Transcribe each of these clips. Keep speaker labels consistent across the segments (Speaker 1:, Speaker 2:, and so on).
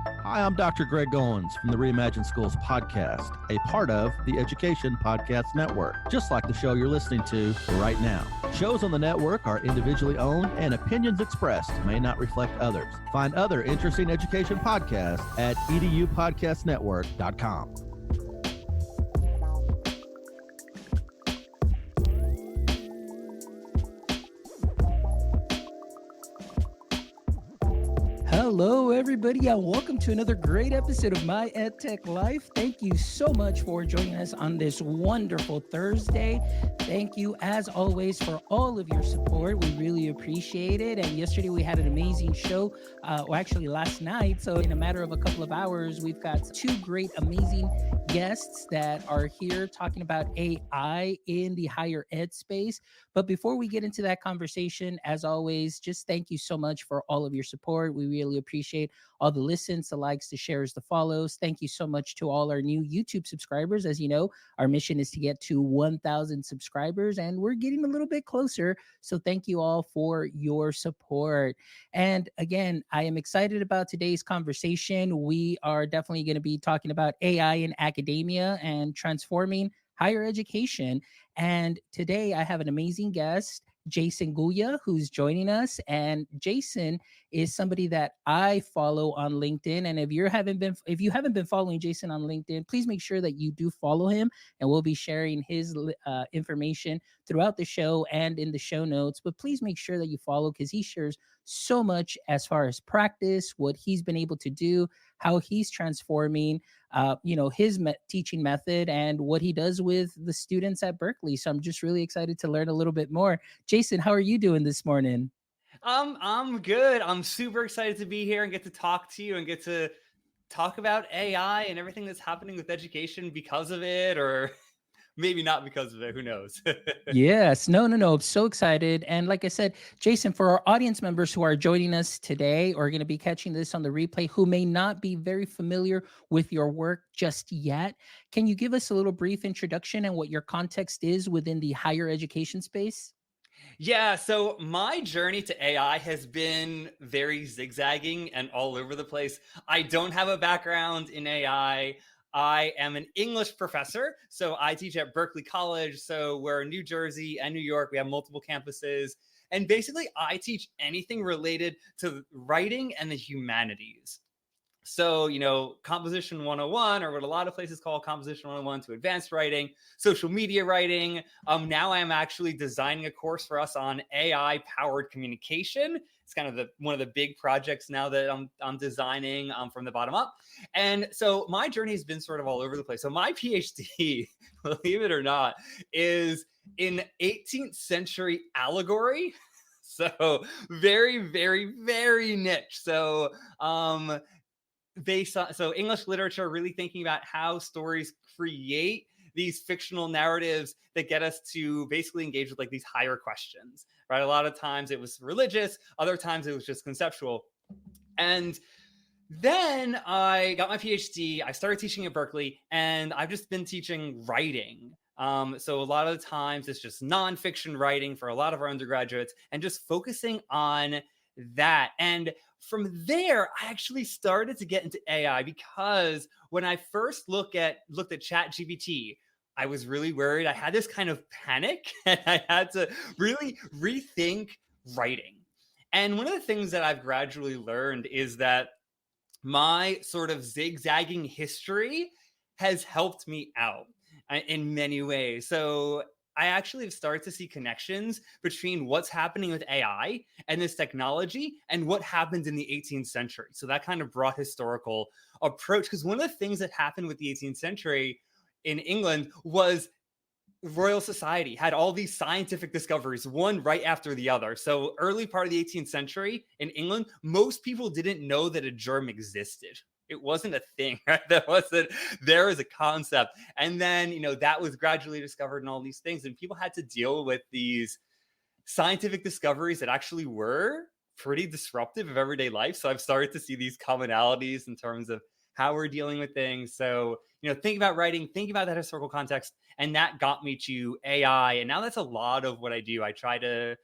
Speaker 1: Hi, I'm Dr. Greg Owens from the Reimagine Schools podcast, a part of the Education Podcast Network, just like the show you're listening to right now. Shows on the network are individually owned, and opinions expressed may not reflect others. Find other interesting education podcasts at edupodcastnetwork.com.
Speaker 2: Hello, everybody, and welcome to another great episode of My EdTech Life. Thank you so much for joining us on this wonderful Thursday. Thank you, as always, for all of your support. We really appreciate it. And yesterday we had an amazing show, actually last night. So in a matter of a couple of hours, we've got two great, amazing guests that are here talking about AI in the higher ed space. But before we get into that conversation, as always, just thank you so much for all of your support. We really appreciate all the listens, the likes, the shares, the follows. Thank you so much to all our new YouTube subscribers. As you know, our mission is to get to 1,000 subscribers, and we're getting a little bit closer. So thank you all for your support. And again, I am excited about today's conversation. We are definitely going to be talking about AI in academia and transforming higher education. And today I have an amazing guest, Jason Gulya, who's joining us. And Jason is somebody that I follow on LinkedIn. And if you haven't been following Jason on LinkedIn, please make sure that you do follow him. And we'll be sharing his information throughout the show and in the show notes. But please make sure that you follow, because he shares so much as far as practice, what he's been able to do, how he's transforming his teaching method, and what he does with the students at Berkeley. So I'm just really excited to learn a little bit more. Jason, how are you doing this morning?
Speaker 3: I'm good. I'm super excited to be here and get to talk to you and get to talk about AI and everything that's happening with education because of it, or maybe not because of it. Who knows?
Speaker 2: Yes. No. I'm so excited. And like I said, Jason, for our audience members who are joining us today or going to be catching this on the replay, who may not be very familiar with your work just yet, can you give us a little brief introduction and what your context is within the higher education space?
Speaker 3: Yeah, so my journey to AI has been very zigzagging and all over the place. I don't have a background in AI. I am an English professor, so I teach at Berkeley College. So we're in New Jersey and New York. We have multiple campuses. And basically, I teach anything related to writing and the humanities. So, composition 101, or what a lot of places call composition 101, to advanced writing, social media writing. Now I'm actually designing a course for us on AI powered communication. It's kind of one of the big projects now that I'm designing from the bottom up. And so my journey has been sort of all over the place. So my PhD, believe it or not, is in 18th century allegory. So very, very, very niche. So, so English literature, really thinking about how stories create these fictional narratives that get us to basically engage with like these higher questions, right? A lot of times it was religious, other times it was just conceptual. And then I got my PhD, I started teaching at Berkeley, and I've just been teaching writing. So a lot of the times it's just nonfiction writing for a lot of our undergraduates, and just focusing on that. And from there, I actually started to get into AI, because when I first looked at ChatGPT, I was really worried. I had this kind of panic, and I had to really rethink writing. And one of the things that I've gradually learned is that my sort of zigzagging history has helped me out in many ways. So I actually have started to see connections between what's happening with AI and this technology and what happened in the 18th century. So that kind of brought historical approach, because one of the things that happened with the 18th century in England was Royal Society had all these scientific discoveries, one right after the other. So early part of the 18th century in England, most people didn't know that a germ existed. It wasn't a thing, right? There was a concept. And then, that was gradually discovered and all these things. And people had to deal with these scientific discoveries that actually were pretty disruptive of everyday life. So I've started to see these commonalities in terms of how we're dealing with things. So, think about writing, think about that historical context. And that got me to AI. And now that's a lot of what I do. I try to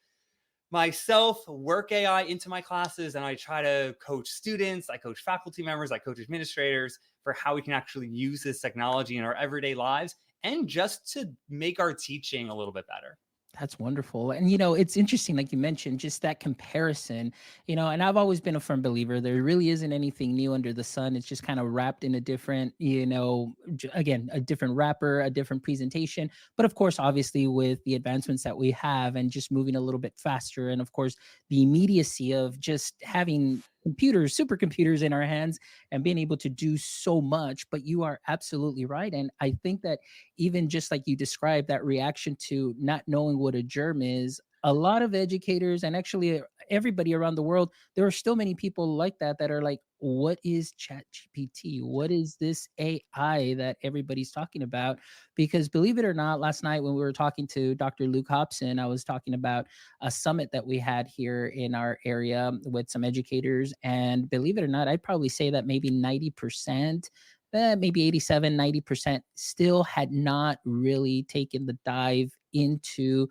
Speaker 3: myself work AI into my classes, and I try to coach students, I coach faculty members, I coach administrators for how we can actually use this technology in our everyday lives and just to make our teaching a little bit better.
Speaker 2: That's wonderful. And, it's interesting, like you mentioned, just that comparison, and I've always been a firm believer. There really isn't anything new under the sun. It's just kind of wrapped in a different, again, a different wrapper, a different presentation. But of course, obviously, with the advancements that we have and just moving a little bit faster, and of course, the immediacy of just having computers, supercomputers in our hands and being able to do so much. But you are absolutely right. And I think that even just like you described, that reaction to not knowing what a germ is, a lot of educators and actually everybody around the world, there are still many people like that are like, what is chat gpt, what is this AI that everybody's talking about? Because believe it or not, last night when we were talking to Dr. Luke Hobson, I was talking about a summit that we had here in our area with some educators, and believe it or not, I'd probably say that maybe 90%, maybe 87, 90% still had not really taken the dive into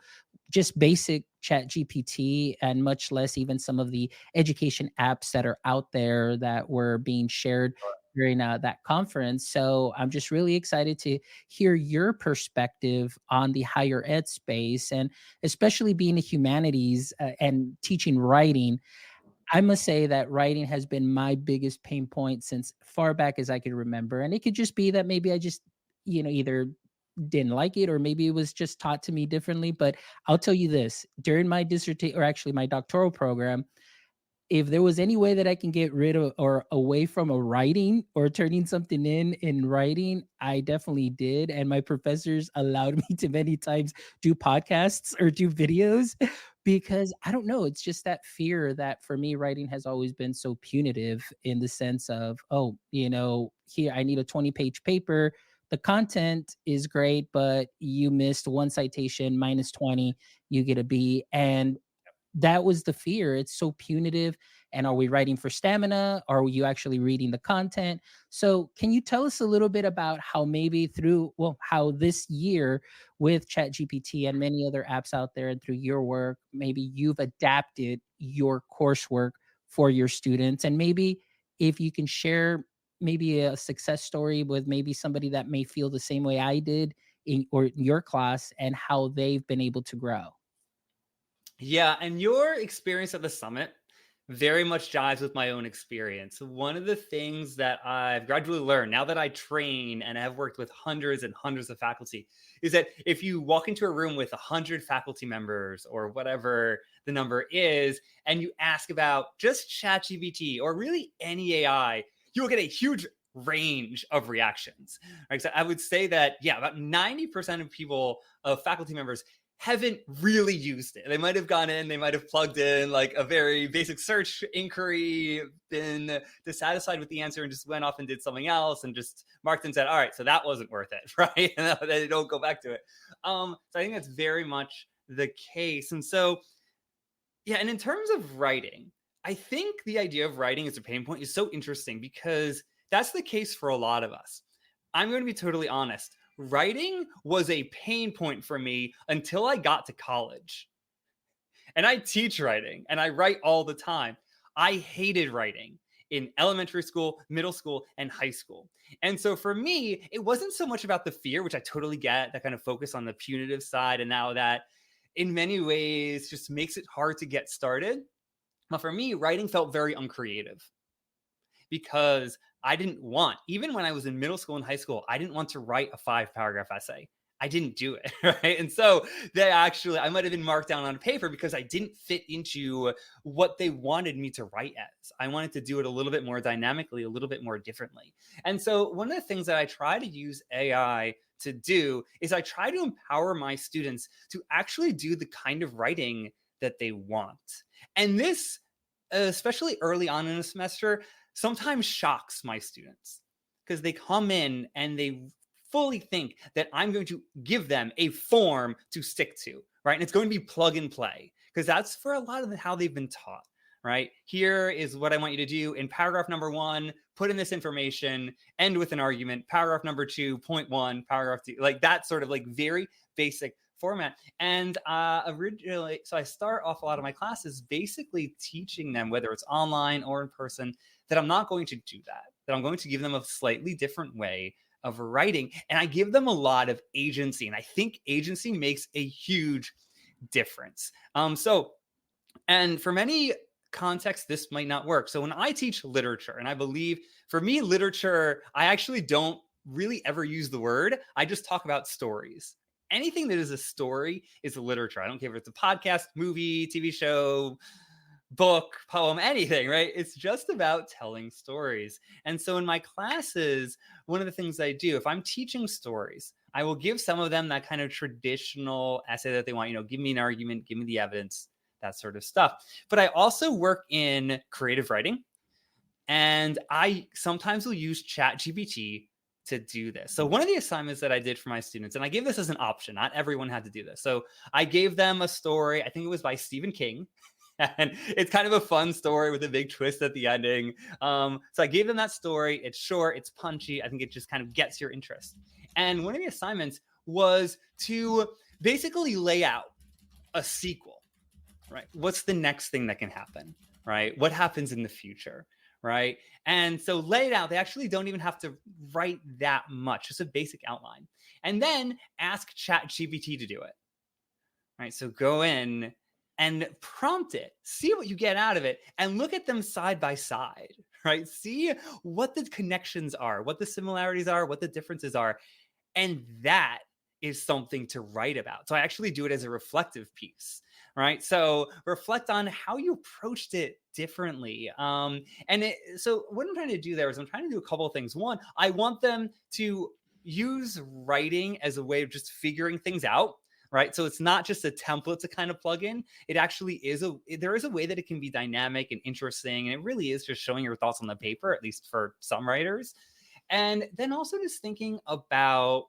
Speaker 2: just basic chat GPT, and much less even some of the education apps that are out there that were being shared during that conference. So I'm just really excited to hear your perspective on the higher ed space, and especially being a humanities and teaching writing. I must say that writing has been my biggest pain point since far back as I can remember. And it could just be that maybe I just, either didn't like it or maybe it was just taught to me differently. But I'll tell you this, during my dissertation, or actually my doctoral program, if there was any way that I can get rid of or away from a writing or turning something in writing, I definitely did. And my professors allowed me to many times do podcasts or do videos because I don't know, it's just that fear that for me, writing has always been so punitive in the sense of, oh, here I need a 20-page paper. The content is great, but you missed one citation, minus 20, you get a B. And that was the fear. It's so punitive. And are we writing for stamina? Are you actually reading the content? So, can you tell us a little bit about how maybe how this year with ChatGPT and many other apps out there and through your work, maybe you've adapted your coursework for your students? And maybe if you can share maybe a success story with maybe somebody that may feel the same way I did in your class and how they've been able to grow.
Speaker 3: Yeah, and your experience at the summit very much jives with my own experience. One of the things that I've gradually learned now that I train and have worked with hundreds and hundreds of faculty is that if you walk into a room with 100 faculty members or whatever the number is, and you ask about just ChatGPT or really any AI, you'll get a huge range of reactions. Right? So I would say that, yeah, about 90% of people, of faculty members, haven't really used it. They might have gone in, they might have plugged in like a very basic search inquiry, been dissatisfied with the answer and just went off and did something else and just marked and said, all right, so that wasn't worth it, right? And they don't go back to it. So I think that's very much the case. And so, yeah, and in terms of writing, I think the idea of writing as a pain point is so interesting because that's the case for a lot of us. I'm going to be totally honest. Writing was a pain point for me until I got to college. And I teach writing and I write all the time. I hated writing in elementary school, middle school, and high school. And so for me, it wasn't so much about the fear, which I totally get, that kind of focus on the punitive side. And now that in many ways just makes it hard to get started. But for me, writing felt very uncreative because I didn't want, even when I was in middle school and high school, I didn't want to write a 5-paragraph essay. I didn't do it, right? And so I might have been marked down on paper because I didn't fit into what they wanted me to write as. I wanted to do it a little bit more dynamically, a little bit more differently. And so one of the things that I try to use AI to do is I try to empower my students to actually do the kind of writing that they want. And this, especially early on in a semester, sometimes shocks my students because they come in and they fully think that I'm going to give them a form to stick to, right? And it's going to be plug and play because that's for a lot of how they've been taught, right? Here is what I want you to do in paragraph number 1, put in this information, end with an argument, paragraph number 2, point 1, paragraph 2, like that sort of like very basic format. And originally, so I start off a lot of my classes basically teaching them, whether it's online or in person, that I'm not going to do that I'm going to give them a slightly different way of writing. And I give them a lot of agency. And I think agency makes a huge difference. And for many contexts, this might not work. So when I teach literature, and I believe for me, literature, I actually don't really ever use the word. I just talk about stories. Anything that is a story is literature. I don't care if it's a podcast, movie, TV show, book, poem, anything, right? It's just about telling stories. And so in my classes, one of the things I do, if I'm teaching stories, I will give some of them that kind of traditional essay that they want, give me an argument, give me the evidence, that sort of stuff. But I also work in creative writing, and I sometimes will use ChatGPT to do this. So one of the assignments that I did for my students, and I gave this as an option, not everyone had to do this. So I gave them a story, I think it was by Stephen King. And it's kind of a fun story with a big twist at the ending. So I gave them that story. It's short, it's punchy. I think it just kind of gets your interest. And one of the assignments was to basically lay out a sequel, right? What's the next thing that can happen, right? What happens in the future, right? And so lay it out. They actually don't even have to write that much, just a basic outline. And then ask ChatGPT to do it, right? So go in and prompt it, see what you get out of it, and look at them side by side, right? See what the connections are, what the similarities are, what the differences are. And that is something to write about. So I actually do it as a reflective piece, right? So reflect on how you approached it differently. So what I'm trying to do there is I'm trying to do a couple of things. One, I want them to use writing as a way of just figuring things out, right? So it's not just a template to kind of plug in. It actually is there is a way that it can be dynamic and interesting. And it really is just showing your thoughts on the paper, at least for some writers. And then also just thinking about,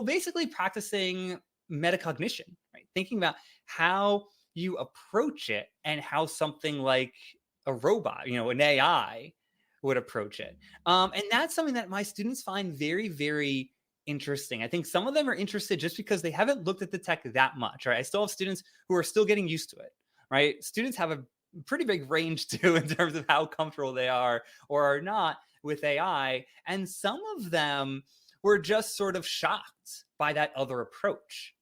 Speaker 3: basically practicing metacognition, right? Thinking about how you approach it and how something like a robot, an AI would approach it. And that's something that my students find very, very interesting. I think some of them are interested just because they haven't looked at the tech that much, right? I still have students who are still getting used to it, right? Students have a pretty big range too in terms of how comfortable they are or are not with AI. And some of them were just sort of shocked by that other approach.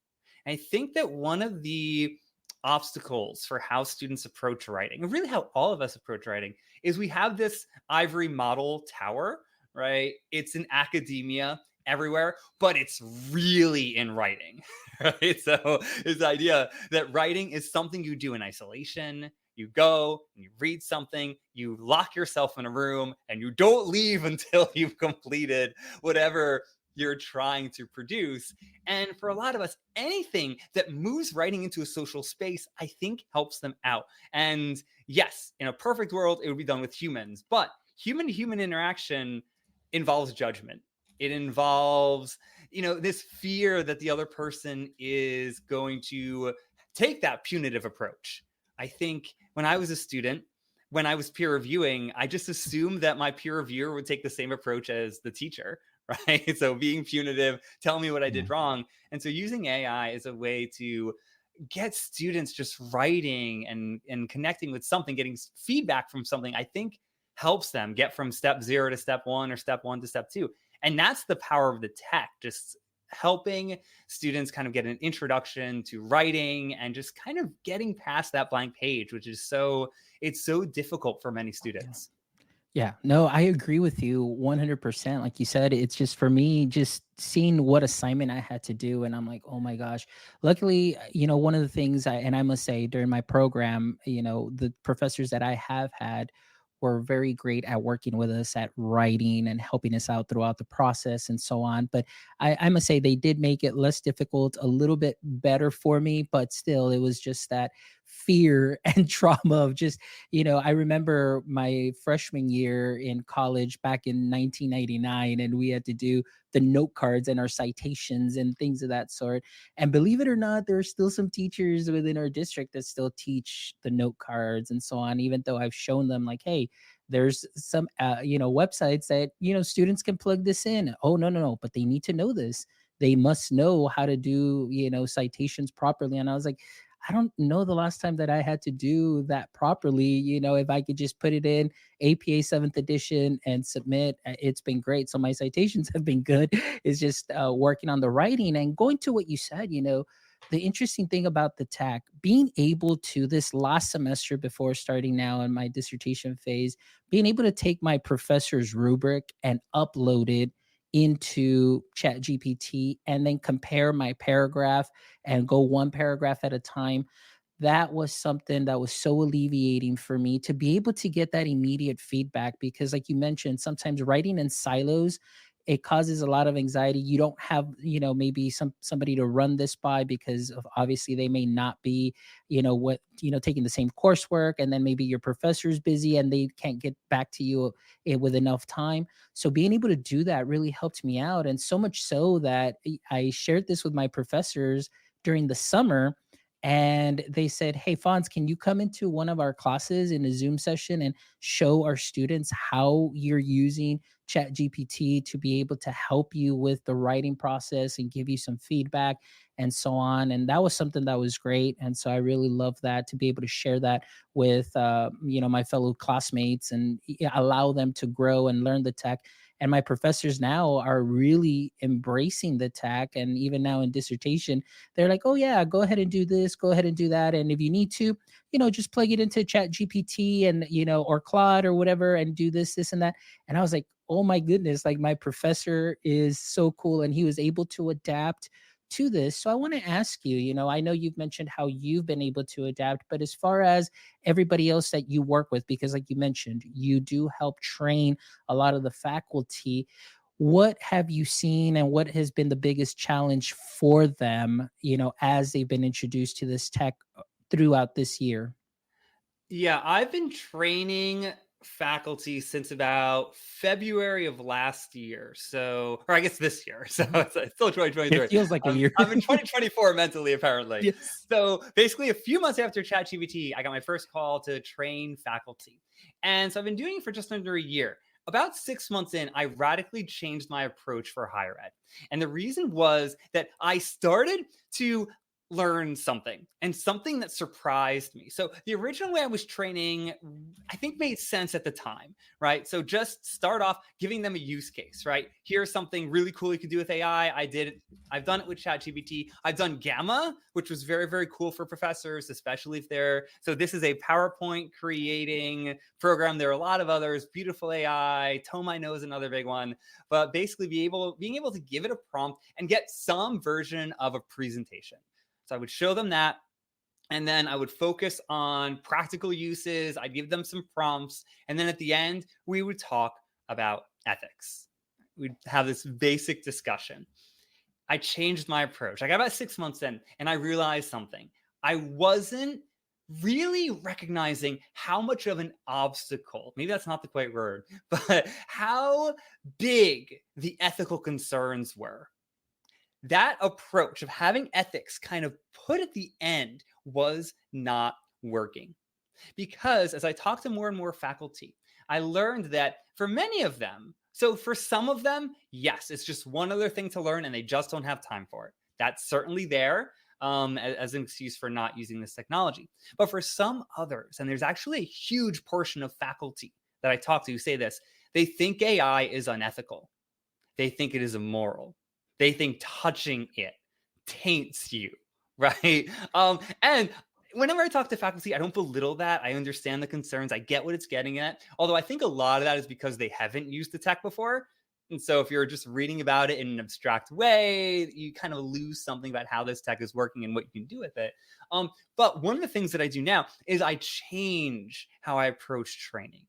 Speaker 3: And I think that one of the obstacles for how students approach writing, and really how all of us approach writing, is we have this ivory model tower, right? It's in academia everywhere, but it's really in writing, right? So this idea that writing is something you do in isolation. You go and you read something, you lock yourself in a room, and you don't leave until you've completed whatever you're trying to produce. And for a lot of us, anything that moves writing into a social space, I think helps them out. And yes, in a perfect world, it would be done with humans, but human-to-human interaction involves judgment. It involves, this fear that the other person is going to take that punitive approach. I think when I was a student, when I was peer reviewing, I just assumed that my peer reviewer would take the same approach as the teacher, right? So being punitive, tell me what I did wrong. And so using AI is a way to get students just writing and connecting with something, getting feedback from something, I think helps them get from step 0 to step 1 or step 1 to step 2. And that's the power of the tech, just helping students kind of get an introduction to writing and just kind of getting past that blank page, which is it's so difficult for many students.
Speaker 2: Yeah, no, I agree with you 100%. Like you said, it's just for me, just seeing what assignment I had to do. And I'm like, oh my gosh. Luckily, one of the things I must say during my program, the professors that I have had were very great at working with us at writing and helping us out throughout the process and so on. But I must say they did make it less difficult, a little bit better for me, but still it was just that fear and trauma of just, I remember my freshman year in college back in 1999, and we had to do the note cards and our citations and things of that sort. And believe it or not, there are still some teachers within our district that still teach the note cards and so on, even though I've shown them like, hey, there's some, websites that, students can plug this in. Oh, no, but they need to know this. they must know how to do, citations properly. And I was like, I don't know the last time that I had to do that properly. If I could just put it in APA 7th edition and submit, it's been great. So my citations have been good. It's just working on the writing and going to what you said, the interesting thing about the TAC, being able to this last semester before starting now in my dissertation phase, being able to take my professor's rubric and upload it into ChatGPT and then compare my paragraph and go one paragraph at a time. That was something that was so alleviating for me to be able to get that immediate feedback, because like you mentioned, sometimes writing in silos, it causes a lot of anxiety. You don't have, maybe somebody to run this by, because of obviously they may not be, taking the same coursework, and then maybe your professor's busy and they can't get back to you with enough time. So being able to do that really helped me out, and so much so that I shared this with my professors during the summer, and they said, "Hey, Fonz, can you come into one of our classes in a Zoom session and show our students how you're using ChatGPT to be able to help you with the writing process and give you some feedback and so on?" And that was something that was great. And so I really love that, to be able to share that with, my fellow classmates, and allow them to grow and learn the tech. And my professors now are really embracing the tech. And even now in dissertation, they're like, "Oh yeah, go ahead and do this, go ahead and do that. And if you need to, just plug it into Chat GPT and, or Claude or whatever, and do this, and that." And I was like, oh my goodness, like my professor is so cool, and he was able to adapt to this. So I want to ask you, I know you've mentioned how you've been able to adapt, but as far as everybody else that you work with, because like you mentioned, you do help train a lot of the faculty, what have you seen and what has been the biggest challenge for them, as they've been introduced to this tech throughout this year?
Speaker 3: Yeah, I've been training faculty since about February of last year. So, or I guess this year. So
Speaker 2: Mhm.
Speaker 3: it's still
Speaker 2: It
Speaker 3: 2023.
Speaker 2: feels like a year.
Speaker 3: I'm in 2024 mentally, apparently.
Speaker 2: Yes.
Speaker 3: So basically, a few months after ChatGPT, I got my first call to train faculty. And so I've been doing it for just under a year. About 6 months in, I radically changed my approach for higher ed. And the reason was that I started to learn something, and something that surprised me. So the original way I was training, I think, made sense at the time, right? So just start off giving them a use case, right? Here's something really cool you could do with AI. I've done it with ChatGPT. I've done Gamma, which was very, very cool for professors, especially if so this is a PowerPoint creating program. There are a lot of others, Beautiful AI, Tome I Know is another big one, but basically being able to give it a prompt and get some version of a presentation. So I would show them that, and then I would focus on practical uses. I'd give them some prompts. And then at the end, we would talk about ethics. We'd have this basic discussion. I changed my approach. I got about 6 months in, and I realized something. I wasn't really recognizing how much of an obstacle, maybe that's not the quite word, but how big the ethical concerns were. That approach of having ethics kind of put at the end was not working, because as I talked to more and more faculty, I learned that for many of them, so for some of them, yes, it's just one other thing to learn and they just don't have time for it. That's certainly there, as an excuse for not using this technology. But for some others, and there's actually a huge portion of faculty that I talk to who say this, they think AI is unethical. They think it is immoral. They think touching it taints you, right? And whenever I talk to faculty, I don't belittle that. I understand the concerns. I get what it's getting at. Although I think a lot of that is because they haven't used the tech before. And so if you're just reading about it in an abstract way, you kind of lose something about how this tech is working and what you can do with it. But one of the things that I do now is I change how I approach training,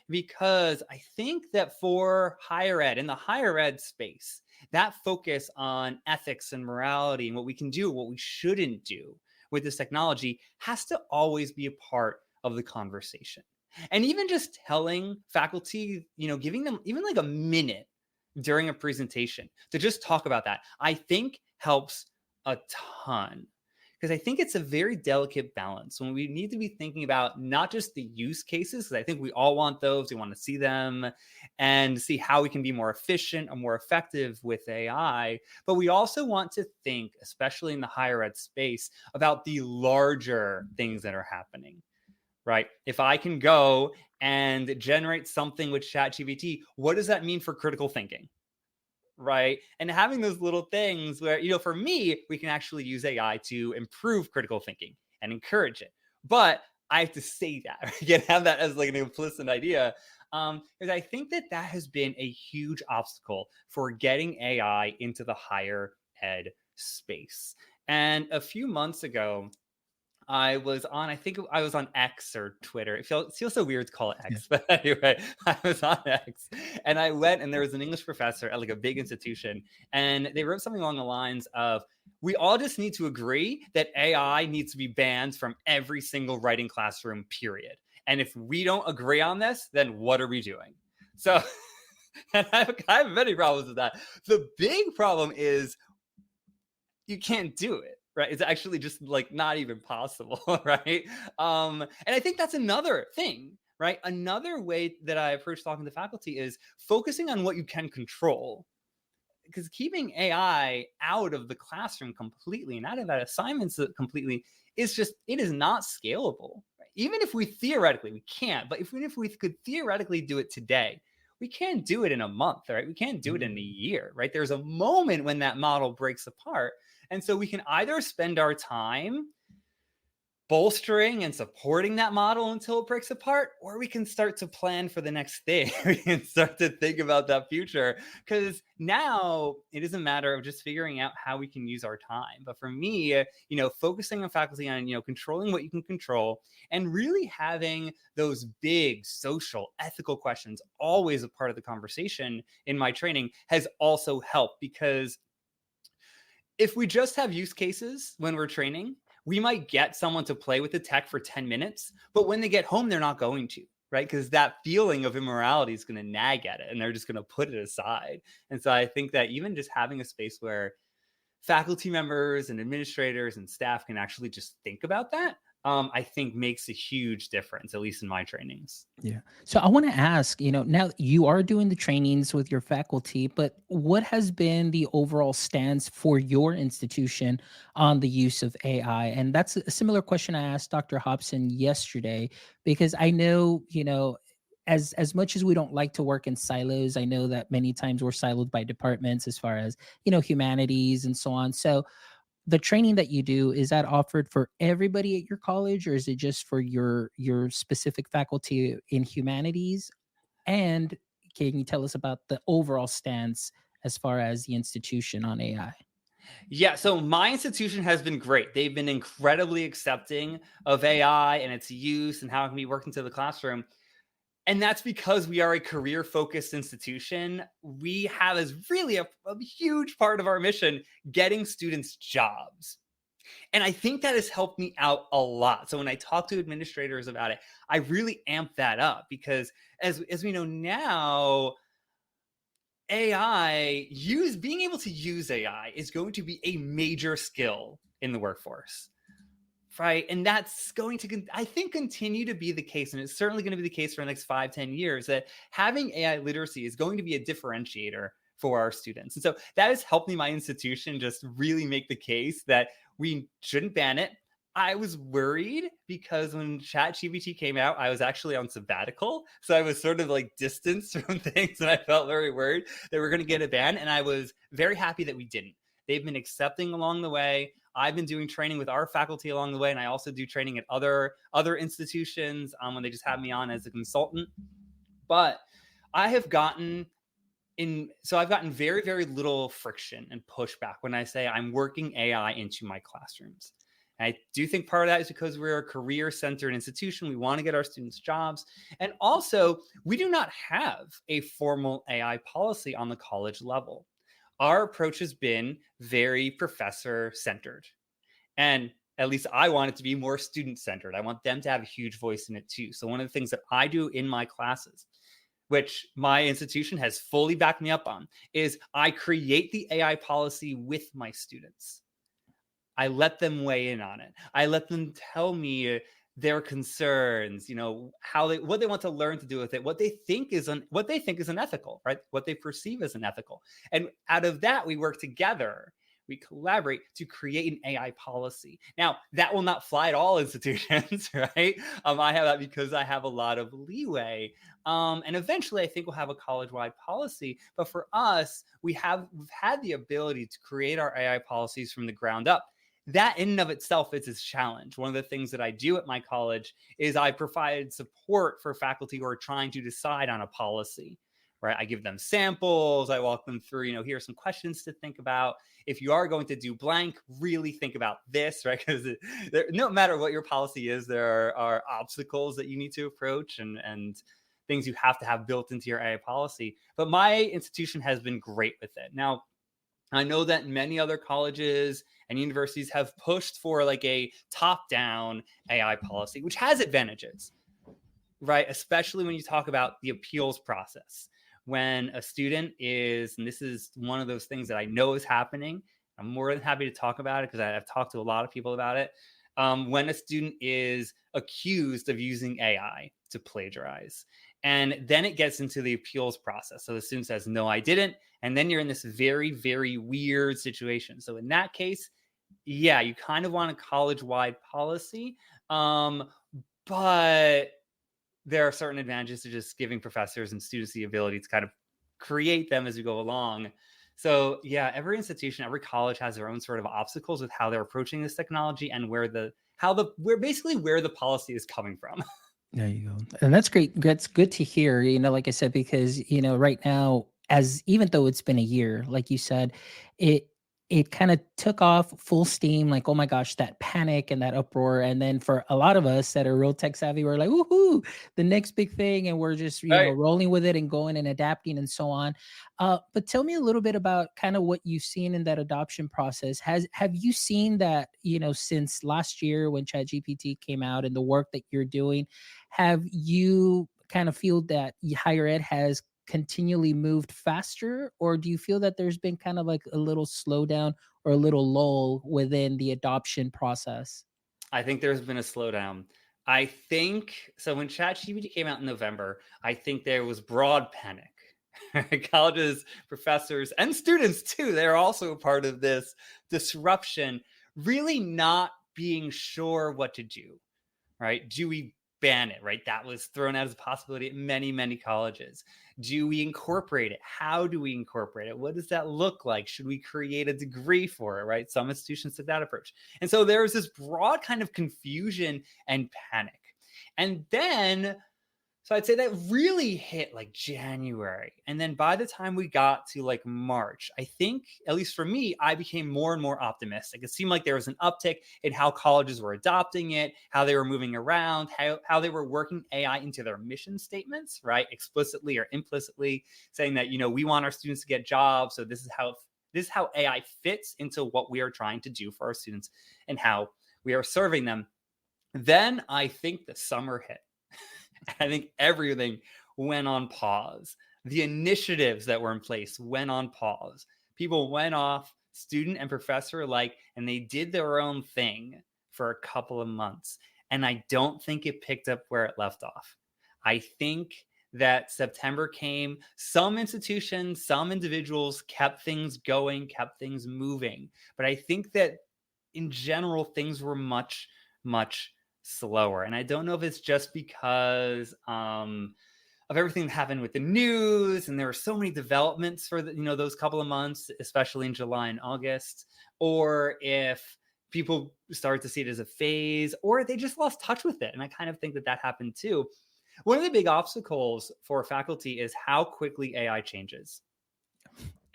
Speaker 3: because I think that for higher ed, in the higher ed space, that focus on ethics and morality and what we can do, what we shouldn't do with this technology has to always be a part of the conversation. And even just telling faculty, giving them even like a minute during a presentation to just talk about that, I think helps a ton. because I think it's a very delicate balance when we need to be thinking about not just the use cases, because I think we all want those, we want to see them and see how we can be more efficient or more effective with AI, but we also want to think, especially in the higher ed space, about the larger things that are happening, right? If I can go and generate something with ChatGPT, what does that mean for critical thinking? Right. And having those little things where, for me, we can actually use AI to improve critical thinking and encourage it. But I have to say that, right? You can have that as like an implicit idea. Because I think that has been a huge obstacle for getting AI into the higher ed space. And a few months ago, I was on X or Twitter. It feels so weird to call it X, but anyway, I was on X and I went and there was an English professor at like a big institution and they wrote something along the lines of, we all just need to agree that AI needs to be banned from every single writing classroom, period. And if we don't agree on this, then what are we doing? So and I have many problems with that. The big problem is you can't do it. Right. It's actually just like not even possible. Right. And I think that's another thing. Right. Another way that I approach talking to faculty is focusing on what you can control. Because keeping AI out of the classroom completely and out of that assignments completely it is not scalable. Right? Even if we can't, but even if we could theoretically do it today, we can't do it in a month, right? We can't do it in a year, right? There's a moment when that model breaks apart. And so we can either spend our time bolstering and supporting that model until it breaks apart, or we can start to plan for the next thing. We can start to think about that future, because now it is a matter of just figuring out how we can use our time. But for me, focusing on faculty on, controlling what you can control and really having those big social, ethical questions always a part of the conversation in my training has also helped, because if we just have use cases when we're training, we might get someone to play with the tech for 10 minutes, but when they get home, they're not going to, right? Because that feeling of immorality is going to nag at it and they're just going to put it aside. And so I think that even just having a space where faculty members and administrators and staff can actually just think about that, I think makes a huge difference, at least in my trainings.
Speaker 2: Yeah. So I want to ask, now you are doing the trainings with your faculty, but what has been the overall stance for your institution on the use of AI? And that's a similar question I asked Dr. Hobson yesterday, because I know, as much as we don't like to work in silos, I know that many times we're siloed by departments as far as, humanities and so on. So the training that you do, is that offered for everybody at your college, or is it just for your specific faculty in humanities? And can you tell us about the overall stance as far as the institution on AI?
Speaker 3: Yeah, so my institution has been great. They've been incredibly accepting of AI and its use and how it can be worked into the classroom. And that's because we are a career-focused institution. We have as really a huge part of our mission getting students jobs. And I think that has helped me out a lot. So when I talk to administrators about it, I really amp that up, because as we know now, being able to use AI is going to be a major skill in the workforce. Right. And that's going to, I think, continue to be the case. And it's certainly going to be the case for the next 5-10 years, that having AI literacy is going to be a differentiator for our students. And so that has helped me, my institution, just really make the case that we shouldn't ban it. I was worried because when ChatGPT came out, I was actually on sabbatical. So I was sort of like distanced from things, and I felt very worried that we're going to get a ban. And I was very happy that we didn't. They've been accepting along the way. I've been doing training with our faculty along the way, and I also do training at other institutions when they just have me on as a consultant. But I've gotten very, very little friction and pushback when I say I'm working AI into my classrooms. And I do think part of that is because we're a career-centered institution. We want to get our students jobs. And also, we do not have a formal AI policy on the college level. Our approach has been very professor-centered. And at least I want it to be more student-centered. I want them to have a huge voice in it too. So one of the things that I do in my classes, which my institution has fully backed me up on, is I create the AI policy with my students. I let them weigh in on it. I let them tell me their concerns, what they want to learn to do with it, what they think is unethical, right? What they perceive as unethical. And out of that, we work together. We collaborate to create an AI policy. Now, that will not fly at all institutions, right? I have that because I have a lot of leeway. And eventually, I think we'll have a college-wide policy. But for us, we've had the ability to create our AI policies from the ground up. That in and of itself is a challenge. One of the things that I do at my college is I provide support for faculty who are trying to decide on a policy, right? I give them samples. I walk them through, here are some questions to think about. If you are going to do blank, really think about this, right? Because no matter what your policy is, there are obstacles that you need to approach and things you have to have built into your AI policy. But my institution has been great with it. Now, I know that many other colleges and universities have pushed for like a top-down AI policy, which has advantages, right? Especially when you talk about the appeals process. When a student is, and this is one of those things that I know is happening, I'm more than happy to talk about it because I've talked to a lot of people about it. When a student is accused of using AI to plagiarize, and then it gets into the appeals process. So the student says, no, I didn't. And then you're in this very, very weird situation. So in that case, yeah, you kind of want a college-wide policy. But there are certain advantages to just giving professors and students the ability to kind of create them as we go along. So yeah, every institution, every college has their own sort of obstacles with how they're approaching this technology and where the policy is coming from.
Speaker 2: There you go. And that's great. That's good to hear, like I said, because, right now, even though it's been a year, like you said, it kind of took off full steam, like, oh my gosh, that panic and that uproar. And then for a lot of us that are real tech savvy, we're like, woohoo, the next big thing. And we're just,
Speaker 3: Right.
Speaker 2: rolling with it and going and adapting and so on. But tell me a little bit about kind of what you've seen in that adoption process. Have you seen that, since last year when ChatGPT came out and the work that you're doing, have you kind of feel that higher ed has continually moved faster, or do you feel that there's been kind of like a little slowdown or a little lull within the adoption process?
Speaker 3: I think there's been a slowdown. I think so. When ChatGPT came out in November, I think there was broad panic. Colleges, professors, and students too, they're also a part of this disruption, really not being sure what to do, right? Do we ban it, right? That was thrown out as a possibility at many, many colleges. Do we incorporate it? How do we incorporate it? What does that look like? Should we create a degree for it, right? Some institutions took that approach. And so there was this broad kind of confusion and panic. And then, so I'd say that really hit like January. And then by the time we got to like March, I think, at least for me, I became more and more optimistic. It seemed like there was an uptick in how colleges were adopting it, how they were moving around, how they were working AI into their mission statements, right? Explicitly or implicitly saying that, we want our students to get jobs. So this is how AI fits into what we are trying to do for our students and how we are serving them. Then I think the summer hit. I think everything went on pause. The initiatives that were in place went on pause. People went off, student and professor alike, and they did their own thing for a couple of months. And I don't think it picked up where it left off. I think that September came, some institutions, some individuals kept things going, kept things moving. But I think that in general, things were much, much slower. And I don't know if it's just because of everything that happened with the news, and there were so many developments for those couple of months, especially in July and August, or if people started to see it as a phase, or they just lost touch with it. And I kind of think that happened too. One of the big obstacles for faculty is how quickly AI changes.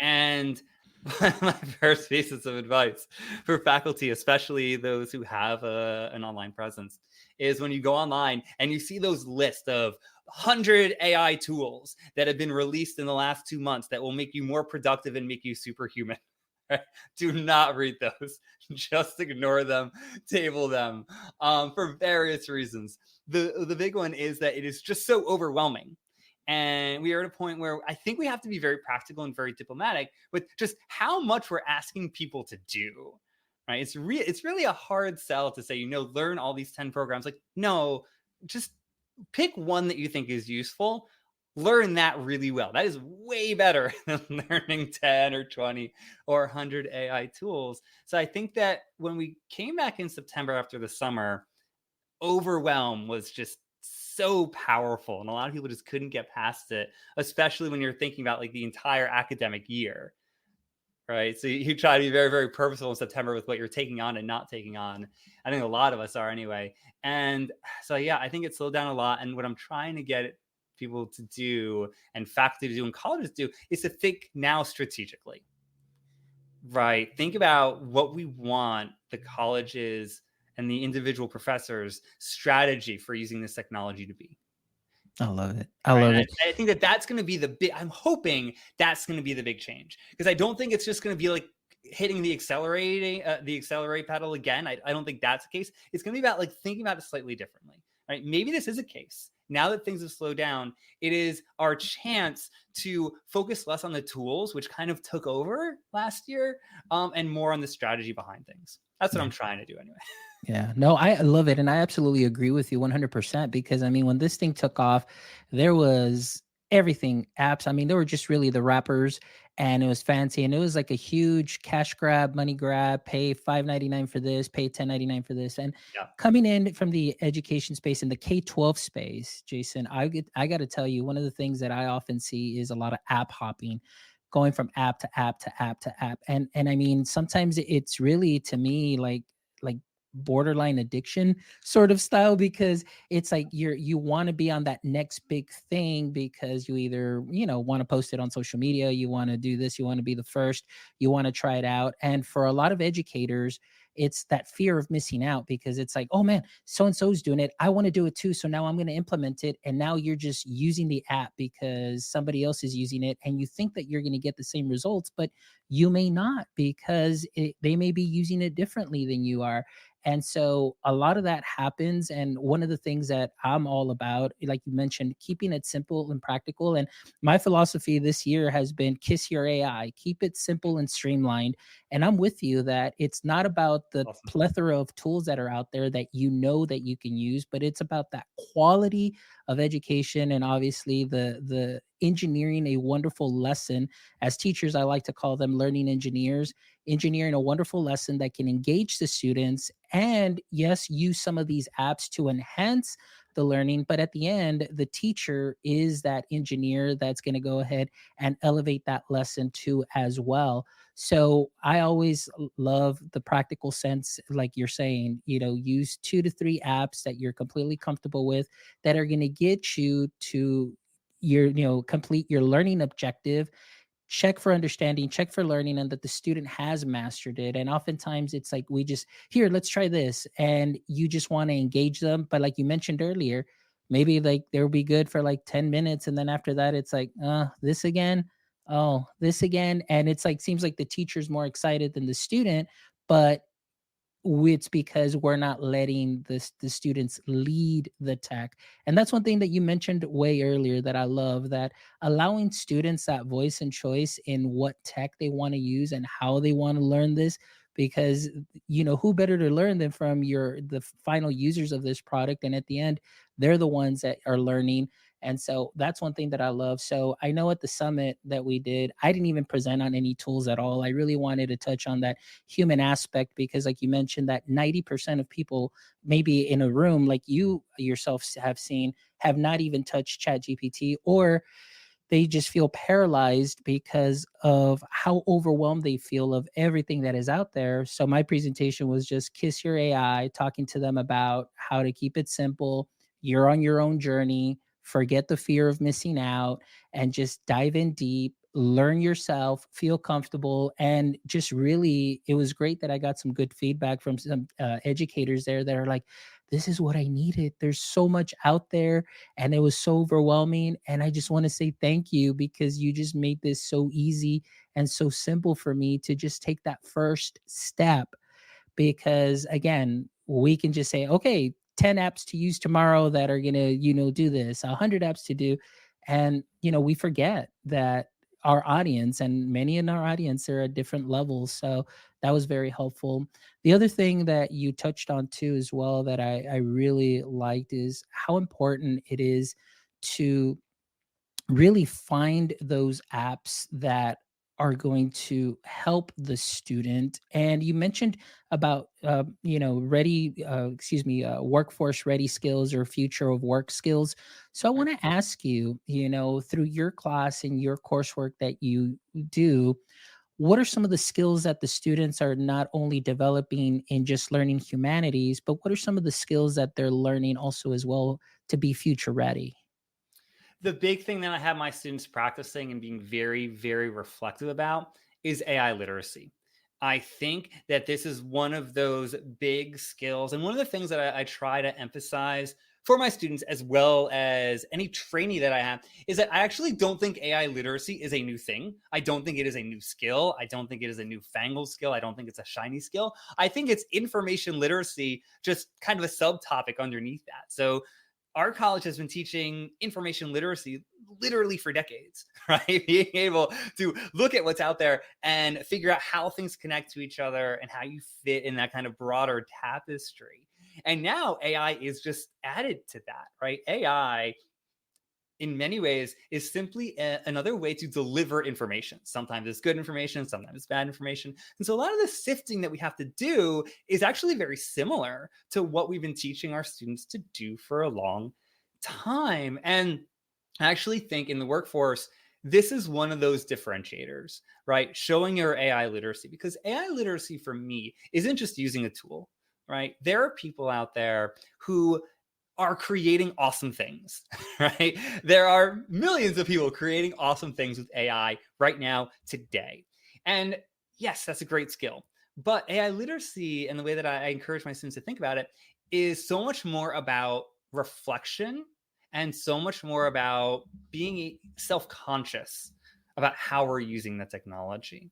Speaker 3: And one of my first pieces of advice for faculty, especially those who have an online presence, is when you go online and you see those lists of 100 AI tools that have been released in the last 2 months that will make you more productive and make you superhuman. Do not read those. Just ignore them, table them for various reasons. The big one is that it is just so overwhelming. And we are at a point where I think we have to be very practical and very diplomatic with just how much we're asking people to do, right? It's really a hard sell to say, learn all these 10 programs. Like, no, just pick one that you think is useful, learn that really well. That is way better than learning 10 or 20 or 100 AI tools. So I think that when we came back in September after the summer, overwhelm was just so powerful. And a lot of people just couldn't get past it, especially when you're thinking about like the entire academic year. Right. So you try to be very, very purposeful in September with what you're taking on and not taking on. I think a lot of us are anyway. And so, yeah, I think it slowed down a lot. And what I'm trying to get people to do and faculty to do and colleges to do is to think now strategically. Right. Think about what we want the colleges and the individual professors' strategy for using this technology to be.
Speaker 2: I love it. I
Speaker 3: Right.
Speaker 2: love
Speaker 3: And
Speaker 2: it.
Speaker 3: I think that that's going to be the big, I'm hoping that's going to be the big change, because I don't think it's just going to be like hitting the accelerate pedal again. I don't think that's the case. It's going to be about like thinking about it slightly differently, right? Maybe this is a case. Now that things have slowed down, it is our chance to focus less on the tools, which kind of took over last year, and more on the strategy behind things. That's what I'm trying to do anyway.
Speaker 2: Yeah, no, I love it. And I absolutely agree with you 100% because I mean, when this thing took off, there was everything apps. I mean, there were just really the wrappers and it was fancy and it was like a huge cash grab, money grab, pay $5.99 for this, pay $10.99 for this. And
Speaker 3: Yeah.
Speaker 2: coming in from the education space and the K-12 space, Jason, I got to tell you, one of the things that I often see is a lot of app hopping, going from app to app to app to app. And I mean, sometimes it's really to me like borderline addiction sort of style because it's like you want to be on that next big thing because you either want to post it on social media, you want to do this, you want to be the first, you want to try it out. And for a lot of educators, it's that fear of missing out because it's like, oh man, so and so's doing it, I want to do it too, so now I'm going to implement it. And now you're just using the app because somebody else is using it and you think that you're going to get the same results, but you may not because they may be using it differently than you are. And so a lot of that happens. And one of the things that I'm all about, like you mentioned, keeping it simple and practical. And my philosophy this year has been kiss your AI, keep it simple and streamlined. And I'm with you that it's not about the
Speaker 3: Awesome.
Speaker 2: plethora of tools that are out there that that you can use, but it's about that quality of education and obviously the engineering a wonderful lesson. As teachers, I like to call them learning engineers, engineering a wonderful lesson that can engage the students and yes, use some of these apps to enhance the learning. But at the end, the teacher is that engineer that's going to go ahead and elevate that lesson too as well. So I always love the practical sense, like you're saying, use 2 to 3 apps that you're completely comfortable with that are going to get you to complete your learning objective, check for understanding, check for learning, and that the student has mastered it. And oftentimes it's like we just here, let's try this, and you just want to engage them. But like you mentioned earlier, maybe like they'll be good for like 10 minutes, and then after that, it's like, this again, oh, this again, and it's like seems like the teacher's more excited than the student, but it's because we're not letting the students lead the tech. And that's one thing that you mentioned way earlier that I love, that allowing students that voice and choice in what tech they want to use and how they want to learn this, because who better to learn than from the final users of this product, and at the end they're the ones that are learning. And so that's one thing that I love. So I know at the summit that we did, I didn't even present on any tools at all. I really wanted to touch on that human aspect because, like you mentioned, that 90% of people, maybe in a room like you yourself have seen, have not even touched Chat GPT, or they just feel paralyzed because of how overwhelmed they feel of everything that is out there. So my presentation was just kiss your AI, talking to them about how to keep it simple. You're on your own journey. Forget the fear of missing out and just dive in deep, learn yourself, feel comfortable. And just really, it was great that I got some good feedback from some educators there that are like, this is what I needed. There's so much out there and it was so overwhelming. And I just want to say thank you because you just made this so easy and so simple for me to just take that first step. Because again, we can just say, okay, 10 apps to use tomorrow that are going to, do this, 100 apps to do. And, we forget that our audience, and many in our audience are at different levels. So that was very helpful. The other thing that you touched on too, as well, that I really liked is how important it is to really find those apps that are going to help the student. And you mentioned about workforce ready skills or future of work skills. So I
Speaker 3: Right.
Speaker 2: want to ask you, through your class and your coursework that you do, what are some of the skills that the students are not only developing in just learning humanities, but what are some of the skills that they're learning also as well to be future ready?
Speaker 3: The big thing that I have my students practicing and being very, very reflective about is AI literacy. I think that this is one of those big skills. And one of the things that I try to emphasize for my students, as well as any trainee that I have, is that I actually don't think AI literacy is a new thing. I don't think it is a new skill. I don't think it is a newfangled skill. I don't think it's a shiny skill. I think it's information literacy, just kind of a subtopic underneath that. So our college has been teaching information literacy literally for decades, right? Being able to look at what's out there and figure out how things connect to each other and how you fit in that kind of broader tapestry. And now AI is just added to that, right? AI in many ways is simply another way to deliver information. Sometimes it's good information, sometimes it's bad information. And so a lot of the sifting that we have to do is actually very similar to what we've been teaching our students to do for a long time. And I actually think in the workforce, this is one of those differentiators, right? Showing your AI literacy, because AI literacy for me isn't just using a tool, right? There are people out there who are creating awesome things, right? There are millions of people creating awesome things with AI right now, today. And yes, that's a great skill. But AI literacy, and the way that I encourage my students to think about it, is so much more about reflection and so much more about being self conscious about how we're using the technology.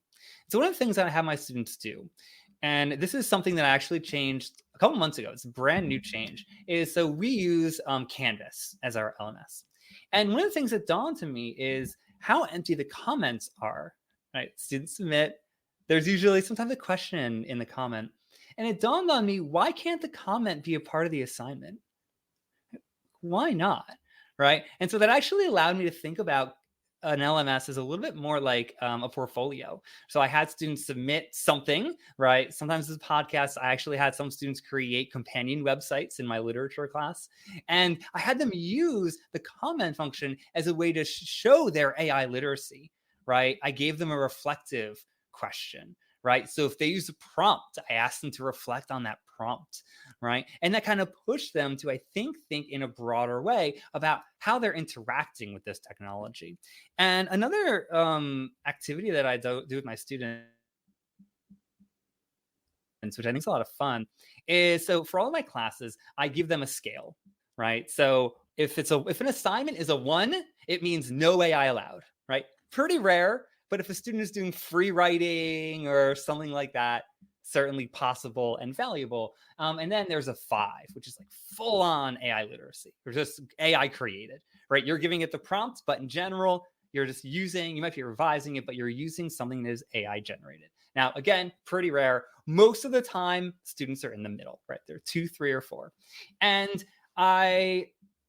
Speaker 3: So, one of the things that I have my students do, and this is something that I actually changed a couple months ago, it's a brand new change, is so we use Canvas as our LMS. And one of the things that dawned to me is how empty the comments are, right? Students submit, there's usually sometimes a question in the comment. And it dawned on me, why can't the comment be a part of the assignment? Why not? Right. And so that actually allowed me to think about an LMS as a little bit more like a portfolio. So I had students submit something, right? Sometimes as podcasts, I actually had some students create companion websites in my literature class. And I had them use the comment function as a way to show their AI literacy, right? I gave them a reflective question, right? So if they use a prompt, I asked them to reflect on that prompt, right? And that kind of pushed them to, I think in a broader way about how they're interacting with this technology. And another activity that I do with my students, which I think is a lot of fun, is so for all of my classes, I give them a scale, right? So if an assignment is a 1, it means no AI allowed, right? Pretty rare, but if a student is doing free writing or something like that, certainly possible and valuable. And then there's a 5, which is like full on AI literacy, or just AI created, right? You're giving it the prompt, but in general, you're just using, you might be revising it, but you're using something that is AI generated. Now, again, pretty rare. Most of the time, students are in the middle, right? They're 2, 3, or 4. And I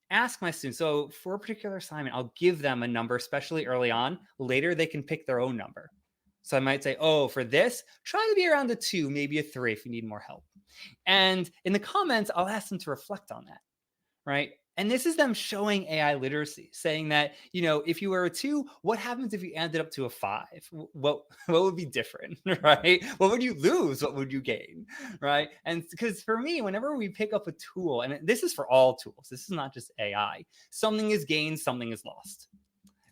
Speaker 3: ask my students, so for a particular assignment, I'll give them a number, especially early on. Later, they can pick their own number. So I might say, oh, for this, try to be around a 2, maybe a 3 if you need more help. And in the comments, I'll ask them to reflect on that, right? And this is them showing AI literacy, saying that, if you were a 2, what happens if you ended up to a 5? What would be different, right? What would you lose? What would you gain, right? And because for me, whenever we pick up a tool, and this is for all tools, this is not just AI, something is gained, something is lost,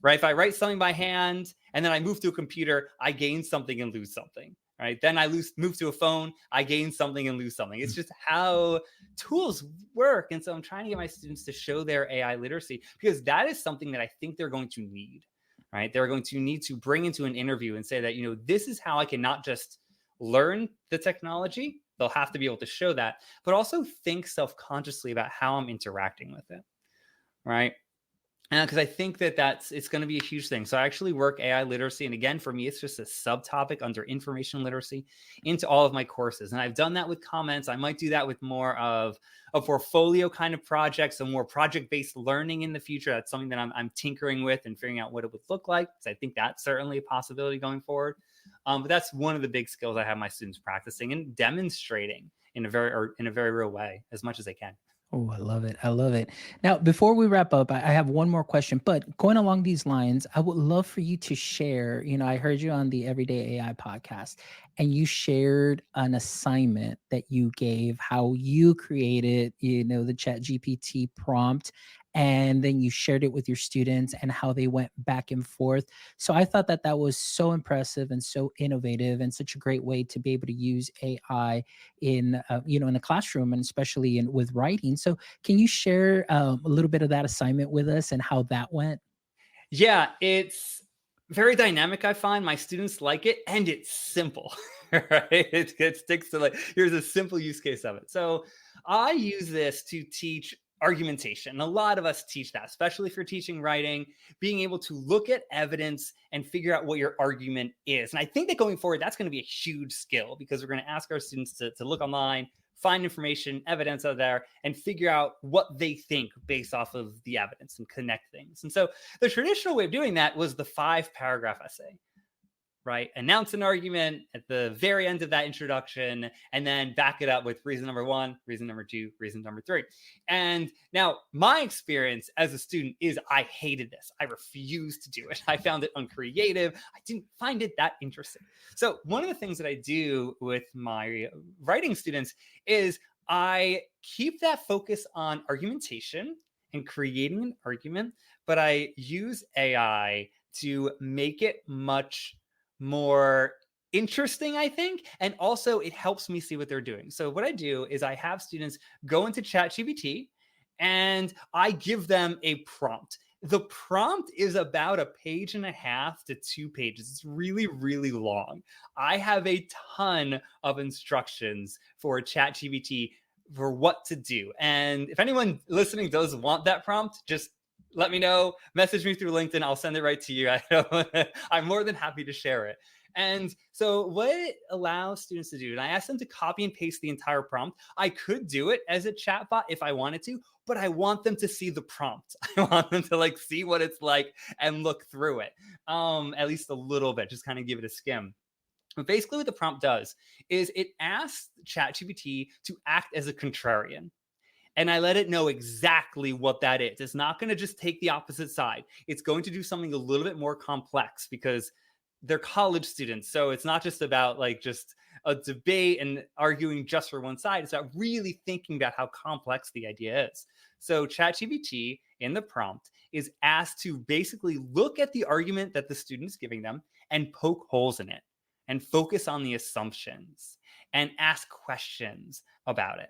Speaker 3: right? If I write something by hand and then I move to a computer, I gain something and lose something, right? Then I move to a phone, I gain something and lose something. It's just how tools work. And so I'm trying to get my students to show their AI literacy, because that is something that I think they're going to need, right? They're going to need to bring into an interview and say that, this is how I can not just learn the technology, they'll have to be able to show that, but also think self-consciously about how I'm interacting with it, right? Because I think that it's going to be a huge thing. So I actually work AI literacy. And again, for me, it's just a subtopic under information literacy into all of my courses. And I've done that with comments. I might do that with more of a portfolio kind of project, so more project-based learning in the future. That's something that I'm tinkering with and figuring out what it would look like. So I think that's certainly a possibility going forward. But that's one of the big skills I have my students practicing and demonstrating in a very real way as much as they can.
Speaker 2: Oh, I love it. I love it. Now, before we wrap up, I have one more question, but going along these lines, I would love for you to share. I heard you on the Everyday AI podcast, and you shared an assignment that you gave, how you created, the Chat GPT prompt, and then you shared it with your students and how they went back and forth. So I thought that was so impressive and so innovative and such a great way to be able to use AI in a classroom, and especially with writing. So can you share a little bit of that assignment with us and how that went?
Speaker 3: Yeah, it's very dynamic. I find my students like it, and it's simple, right? It sticks to, like, here's a simple use case of it. So I use this to teach argumentation. A lot of us teach that, especially if you're teaching writing, being able to look at evidence and figure out what your argument is. And I think that going forward, that's going to be a huge skill, because we're going to ask our students to look online, find information, evidence out there, and figure out what they think based off of the evidence and connect things. And so the traditional way of doing that was the 5-paragraph essay, right? Announce an argument at the very end of that introduction, and then back it up with reason number 1, reason number 2, reason number 3. And now my experience as a student is I hated this. I refused to do it. I found it uncreative. I didn't find it that interesting. So one of the things that I do with my writing students is I keep that focus on argumentation and creating an argument, but I use AI to make it much more interesting, I think. And also it helps me see what they're doing. So what I do is I have students go into ChatGPT and I give them a prompt. The prompt is about 1.5 pages to 2 pages. It's really, really long. I have a ton of instructions for ChatGPT for what to do. And if anyone listening does want that prompt, just let me know, message me through LinkedIn. I'll send it right to you. I'm more than happy to share it. And so what it allows students to do, and I asked them to copy and paste the entire prompt. I could do it as a chatbot if I wanted to, but I want them to see the prompt. I want them to see what it's like and look through it, at least a little bit, just kind of give it a skim. But basically what the prompt does is it asks ChatGPT to act as a contrarian. And I let it know exactly what that is. It's not going to just take the opposite side. It's going to do something a little bit more complex, because they're college students. So it's not just about just a debate and arguing just for one side. It's about really thinking about how complex the idea is. So ChatGPT in the prompt is asked to basically look at the argument that the student is giving them and poke holes in it and focus on the assumptions and ask questions about it.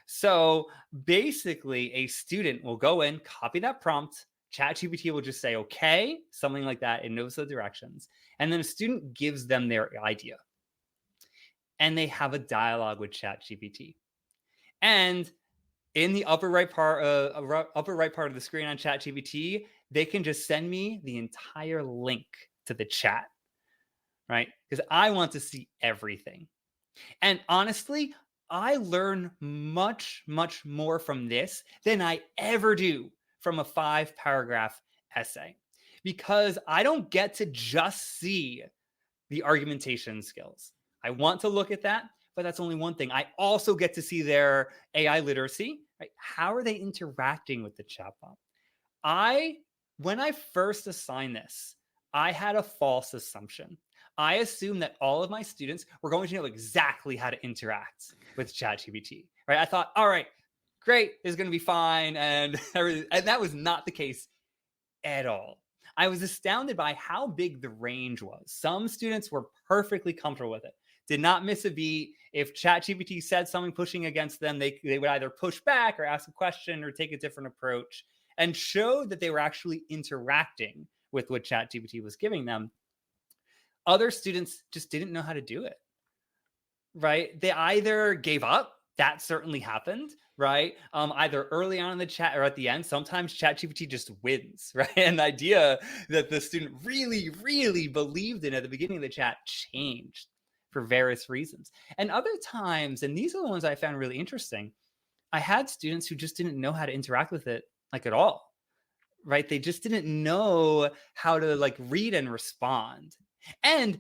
Speaker 3: So basically, a student will go in, copy that prompt. ChatGPT will just say, okay, something like that. It knows the directions. And then a student gives them their idea. And they have a dialogue with ChatGPT. And in the upper right part of the screen on ChatGPT, they can just send me the entire link to the chat, right? Because I want to see everything. And honestly, I learn much, much more from this than I ever do from a 5-paragraph essay, because I don't get to just see the argumentation skills. I want to look at that, but that's only one thing. I also get to see their AI literacy, right? How are they interacting with the chatbot? When I first assigned this, I had a false assumption. I assumed that all of my students were going to know exactly how to interact with ChatGPT, right? I thought, all right, great, this is going to be fine. And that was not the case at all. I was astounded by how big the range was. Some students were perfectly comfortable with it, did not miss a beat. If ChatGPT said something pushing against them, they would either push back or ask a question or take a different approach, and showed that they were actually interacting with what ChatGPT was giving them. Other students just didn't know how to do it, right? They either gave up that certainly happened, right? Either early on in the chat or at the end. Sometimes ChatGPT just wins, right? And the idea that the student really, really believed in at the beginning of the chat changed for various reasons. And other times, and these are the ones I found really interesting, I had students who just didn't know how to interact with it like at all, right? They just didn't know how to like read and respond. And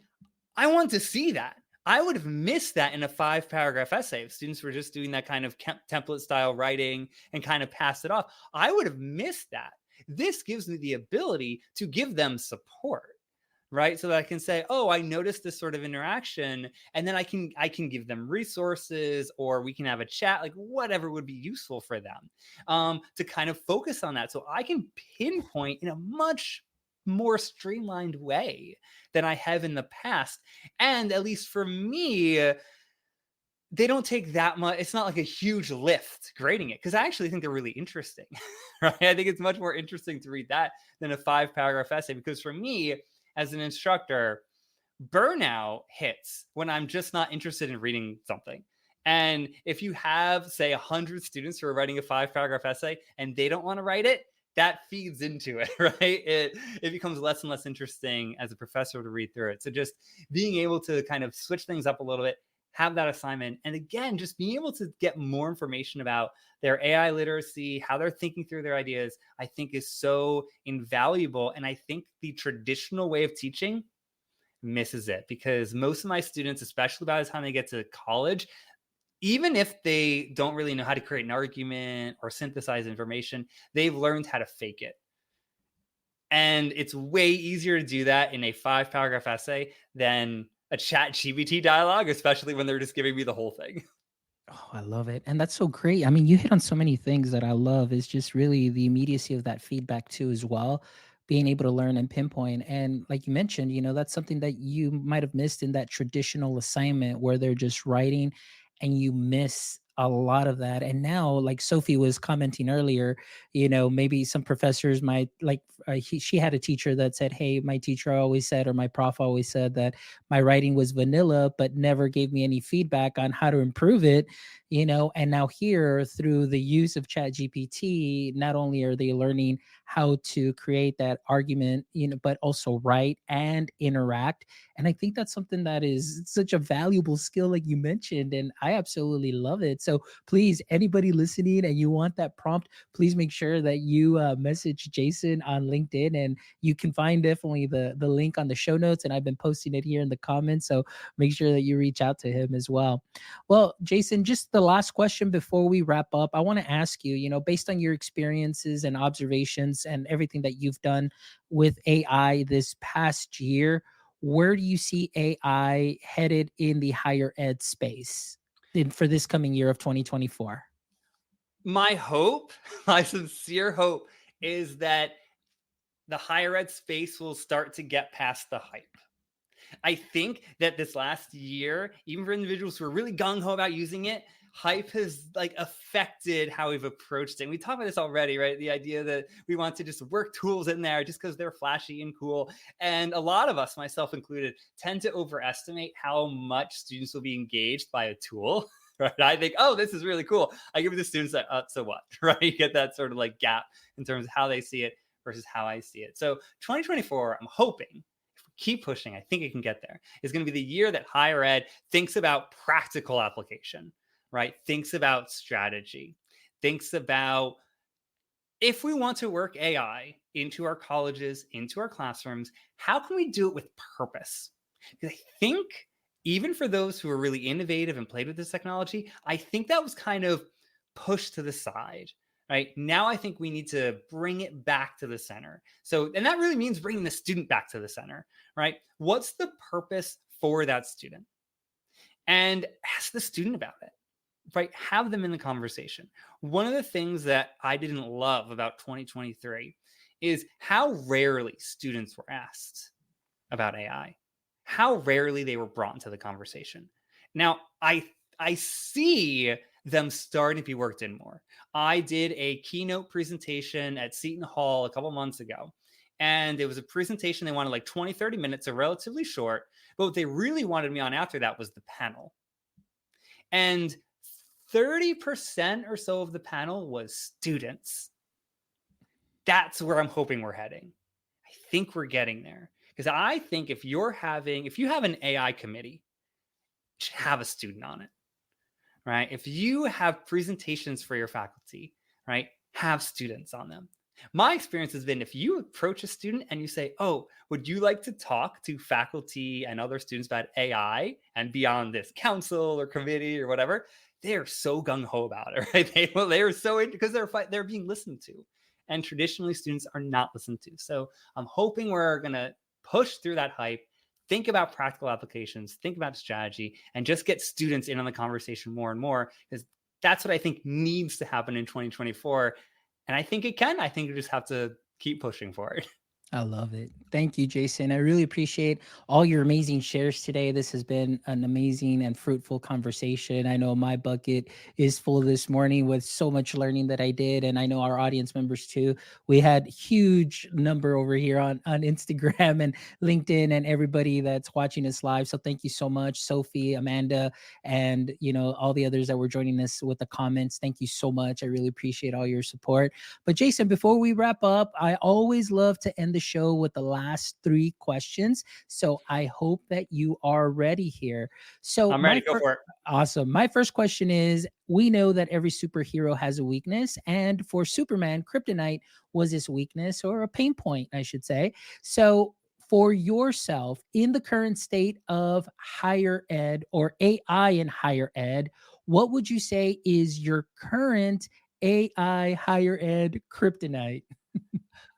Speaker 3: I want to see that. I would have missed that in a 5-paragraph essay if students were just doing that kind of template style writing and kind of pass it off. I would have missed that. This gives me the ability to give them support, right? So that I can say, oh, I noticed this sort of interaction, and then I can give them resources, or we can have a chat, like whatever would be useful for them, to kind of focus on that. So I can pinpoint in a much more streamlined way than I have in the past. And at least for me, they don't take that much. It's not like a huge lift grading it, because I actually think they're really interesting, right? I think it's much more interesting to read that than a 5-paragraph essay, because for me, as an instructor, burnout hits when I'm just not interested in reading something. And if you have, say, 100 students who are writing a 5-paragraph essay and they don't want to write it, that feeds into it, right? It becomes less and less interesting as a professor to read through it. So just being able to kind of switch things up a little bit, have that assignment, and again, just being able to get more information about their AI literacy, how they're thinking through their ideas, I think is so invaluable. And I think the traditional way of teaching misses it, because most of my students, especially by the time they get to college, even if they don't really know how to create an argument or synthesize information, they've learned how to fake it. And it's way easier to do that in a 5-paragraph essay than a ChatGPT dialogue, especially when they're just giving me the whole thing.
Speaker 2: Oh, I love it. And that's so great. I mean, you hit on so many things that I love. Is just really the immediacy of that feedback too, as well. Being able to learn and pinpoint. And like you mentioned, that's something that you might have missed in that traditional assignment where they're just writing, and you miss a lot of that. And now, like Sophie was commenting earlier, maybe some professors might like, she had a teacher that said, hey, my teacher always said, or my prof always said that my writing was vanilla, but never gave me any feedback on how to improve it. And now here, through the use of Chat GPT, not only are they learning how to create that argument, but also write and interact. And I think that's something that is such a valuable skill, like you mentioned, and I absolutely love it. So please, anybody listening and you want that prompt, please make sure that you message Jason on LinkedIn, and you can find definitely the link on the show notes, and I've been posting it here in the comments. So make sure that you reach out to him as well. Well, Jason, just the last question before we wrap up, I want to ask you, based on your experiences and observations and everything that you've done with AI this past year, where do you see AI headed in the higher ed space for this coming year of 2024?
Speaker 3: My hope, my sincere hope, is that the higher ed space will start to get past the hype. I think that this last year, even for individuals who are really gung-ho about using it, hype has like affected how we've approached it. And we talked about this already, right? The idea that we want to just work tools in there just because they're flashy and cool. And a lot of us, myself included, tend to overestimate how much students will be engaged by a tool. Right? I think, oh, this is really cool. I give it to students that, so what? Right? You get that sort of like gap in terms of how they see it versus how I see it. So 2024, I'm hoping, keep pushing, I think it can get there, is going to be the year that higher ed thinks about practical application, right? Thinks about strategy, thinks about, if we want to work AI into our colleges, into our classrooms, how can we do it with purpose? Because I think even for those who are really innovative and played with this technology, I think that was kind of pushed to the side. Right now, I think we need to bring it back to the center. So, and that really means bringing the student back to the center, right? What's the purpose for that student? And ask the student about it, right? Have them in the conversation. One of the things that I didn't love about 2023 is how rarely students were asked about AI, how rarely they were brought into the conversation. Now, I see them starting to be worked in more. I did a keynote presentation at Seton Hall a couple months ago, and it was a presentation they wanted like 20, 30 minutes, so relatively short, but what they really wanted me on after that was the panel. And 30% or so of the panel was students. That's where I'm hoping we're heading. I think we're getting there. Because I think if you have an AI committee, you should have a student on it, right? If you have presentations for your faculty, right, have students on them. My experience has been if you approach a student and you say, oh, would you like to talk to faculty and other students about AI and be on this council or committee or whatever, they are so gung-ho about it, right? They are so into, because they're being listened to. And traditionally, students are not listened to. So I'm hoping we're going to push through that hype, think about practical applications, think about strategy, and just get students in on the conversation more and more, because that's what I think needs to happen in 2024. And I think it can. I think we just have to keep pushing for it.
Speaker 2: I love it. Thank you, Jason. I really appreciate all your amazing shares today. This has been an amazing and fruitful conversation. I know my bucket is full this morning with so much learning that I did. And I know our audience members too. We had huge number over here on Instagram and LinkedIn and everybody that's watching us live. So thank you so much, Sophie, Amanda, and all the others that were joining us with the comments. Thank you so much. I really appreciate all your support. But Jason, before we wrap up, I always love to end the show with the last 3 questions. So I hope that you are ready here. So
Speaker 3: I'm ready. Go for it.
Speaker 2: Awesome. My first question is, we know that every superhero has a weakness, and for Superman, kryptonite was his weakness, or a pain point, I should say. So for yourself, in the current state of higher ed or AI in higher ed, what would you say is your current AI higher ed kryptonite?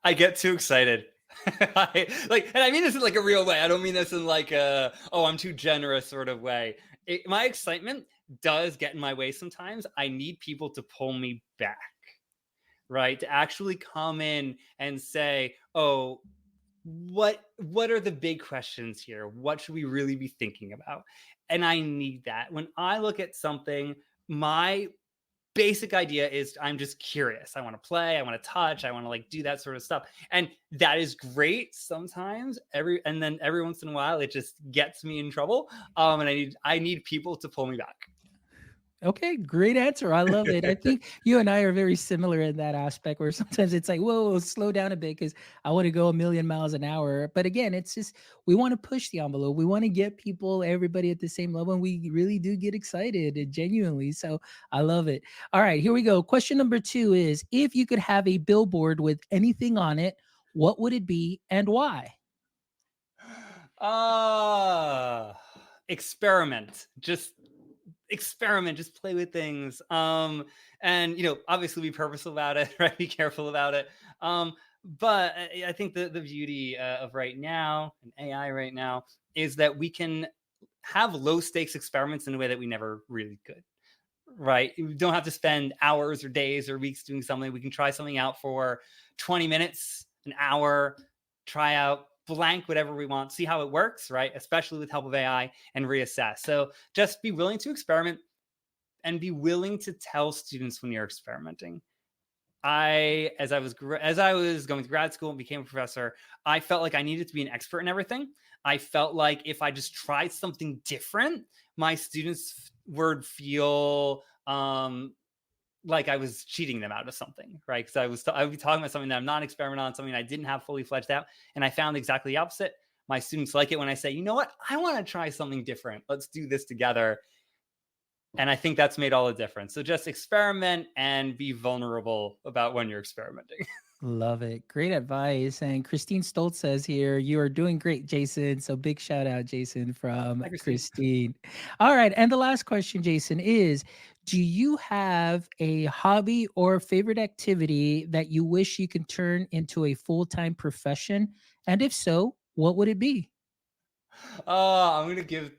Speaker 3: I get too excited. And I mean this in like a real way. I don't mean this in like I'm too generous sort of way. My excitement does get in my way sometimes. I need people to pull me back, right? To actually come in and say, oh, what are the big questions here? What should we really be thinking about? And I need that. When I look at something, my basic idea is I'm just curious. I want to play, I want to touch, I want to do that sort of stuff. And that is great sometimes. And then every once in a while it just gets me in trouble. And I need people to pull me back.
Speaker 2: Okay, great answer. I love it. I think you and I are very similar in that aspect, where sometimes it's like, whoa, slow down a bit because I want to go a million miles an hour. But again, it's just, we want to push the envelope. We want to get everybody at the same level. And we really do get excited genuinely. So I love it. All right, here we go. Question number 2 is, if you could have a billboard with anything on it, what would it be and why?
Speaker 3: Experiment. Just play with things. And obviously be purposeful about it, right? Be careful about it. But I think the beauty of right now and AI right now is that we can have low stakes experiments in a way that we never really could, right? We don't have to spend hours or days or weeks doing something. We can try something out for 20 minutes, an hour, try out blank whatever we want, see how it works, right? Especially with help of AI, and reassess. So just be willing to experiment and be willing to tell students when you're experimenting. As I was going to grad school and became a professor, I felt like I needed to be an expert in everything. I felt like if I just tried something different, my students would feel like I was cheating them out of something, right? Because I would be talking about something that I'm not experimenting on, something I didn't have fully fledged out. And I found exactly the opposite. My students like it when I say, you know what? I want to try something different. Let's do this together. And I think that's made all the difference. So just experiment and be vulnerable about when you're experimenting.
Speaker 2: Love it. Great advice. And Christine Stoltz says here, you are doing great, Jason. So big shout out, Jason, from
Speaker 3: Hi,
Speaker 2: Christine. All right. And the last question, Jason, is, do you have a hobby or favorite activity that you wish you could turn into a full-time profession? And if so, what would it be?
Speaker 3: I'm gonna give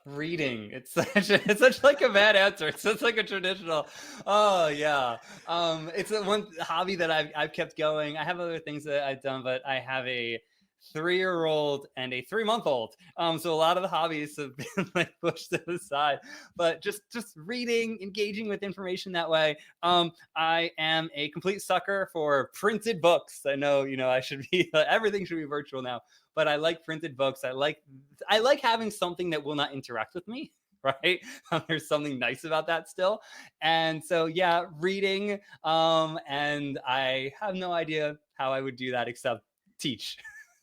Speaker 3: reading. It's such like a bad answer. It's such like a traditional. Oh yeah. It's the one hobby that I've kept going. I have other things that I've done, but I have a 3-year-old and a 3-month-old. So a lot of the hobbies have been pushed to the side. But just reading, engaging with information that way. I am a complete sucker for printed books. I know, I should be everything should be virtual now. But I like printed books. I like having something that will not interact with me. right? There's something nice about that still. And so, yeah, reading. And I have no idea how I would do that except teach.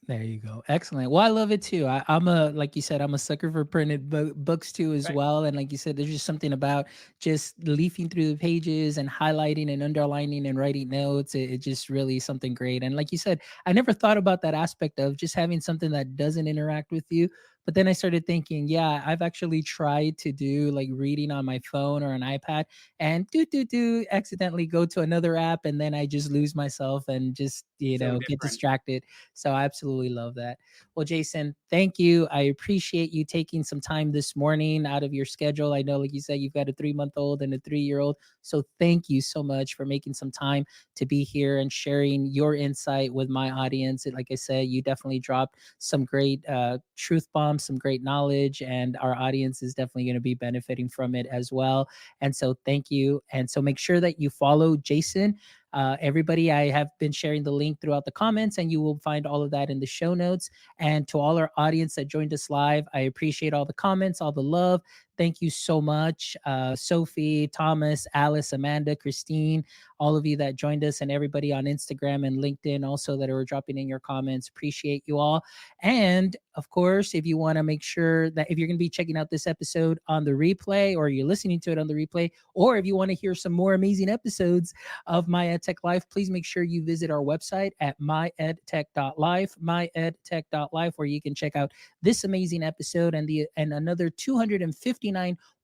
Speaker 2: There you go. Excellent. Well, I love it too. I'm a, like you said, I'm a sucker for printed books too as
Speaker 3: Right.
Speaker 2: well. And like you said, there's just something about just leafing through the pages and highlighting and underlining and writing notes. It just really something great. And like you said, I never thought about that aspect of just having something that doesn't interact with you. But then I started thinking, yeah, I've actually tried to do like reading on my phone or an iPad and accidentally go to another app, and then I just lose myself and just,
Speaker 3: So
Speaker 2: get
Speaker 3: different.
Speaker 2: distracted. So I absolutely love that. Well, Jason, thank you. I appreciate you taking some time this morning out of your schedule. I know, like you said, you've got a 3-month old and a 3-year old. So thank you so much for making some time to be here and sharing your insight with my audience. Like I said, you definitely dropped some great truth bombs, some great knowledge, and our audience is definitely going to be benefiting from it as well. And so thank you. And so make sure that you follow Jason. Everybody, I have been sharing the link throughout the comments, and you will find all of that in the show notes. And to all our audience that joined us live, I appreciate all the comments, all the love. Thank you so much, Sophie, Thomas, Alice, Amanda, Christine, all of you that joined us, and everybody on Instagram and LinkedIn also that are dropping in your comments. Appreciate you all. And of course, if you want to make sure that if you're going to be checking out this episode on the replay, or you're listening to it on the replay, or if you want to hear some more amazing episodes of My EdTech Life, please make sure you visit our website at myedtech.life, myedtech.life, where you can check out this amazing episode and another 259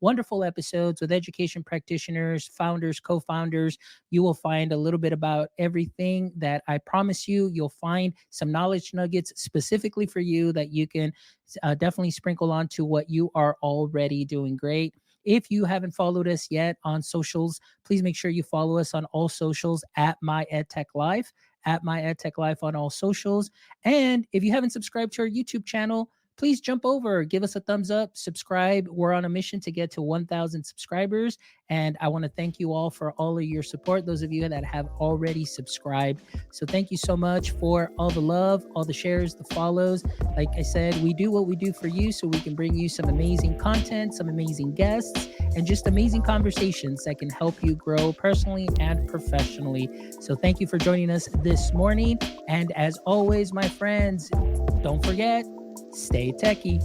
Speaker 2: wonderful episodes with education practitioners, founders, co-founders. You will find a little bit about everything that I promise you. You'll find some knowledge nuggets specifically for you that you can definitely sprinkle onto what you are already doing great. If you haven't followed us yet on socials, please make sure you follow us on all socials at MyEdTechLife, at MyEdTechLife on all socials. And if you haven't subscribed to our YouTube channel, please jump over, give us a thumbs up, subscribe. We're on a mission to get to 1,000 subscribers. And I want to thank you all for all of your support, those of you that have already subscribed. So thank you so much for all the love, all the shares, the follows. Like I said, we do what we do for you so we can bring you some amazing content, some amazing guests, and just amazing conversations that can help you grow personally and professionally. So thank you for joining us this morning. And as always, my friends, don't forget, stay techie.